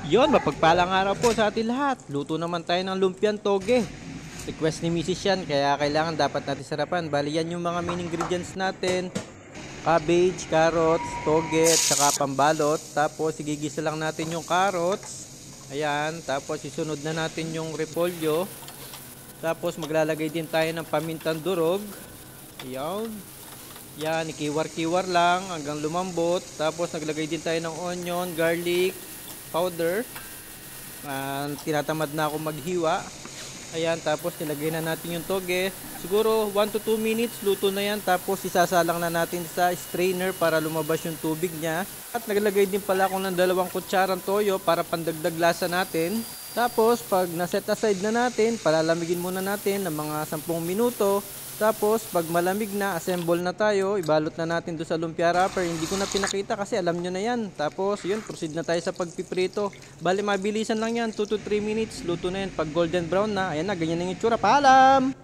Yon, mapagpalang araw po sa atin lahat. Luto naman tayo ng lumpiang toge. Request ni Mrs. yan, kaya kailangan dapat natin sarapan. Bali yan yung mga main ingredients natin. Cabbage, carrots, toge, at saka pambalot. Tapos igigisa lang natin yung carrots. Ayan, tapos isunod na natin yung repolyo. Tapos maglalagay din tayo ng pamintang durog. Ayan. Yan, ikiwar-kiwar lang hanggang lumambot. Tapos naglagay din tayo ng onion, garlic powder. Tinatamad na ako maghiwa. Ayan, tapos nilagay na natin yung toge. Siguro 1 to 2 minutes luto na yan. Tapos isasalang na natin sa strainer para lumabas yung tubig niya. At naglagay din pala ako ng 2 kutsarang toyo para pandagdag lasa natin. Tapos pag naset aside na natin, palalamigin muna natin ng mga 10 minuto. Tapos pag malamig na, assemble na tayo, ibalot na natin doon sa lumpia wrapper. Hindi ko na pinakita kasi alam nyo na yan. Tapos yun, proceed na tayo sa pagpiprito. Bali mabilisan lang yan, 2 to 3 minutes, luto na yan. Pag golden brown na, ayan na, ganyan na yung itsura. Paalam!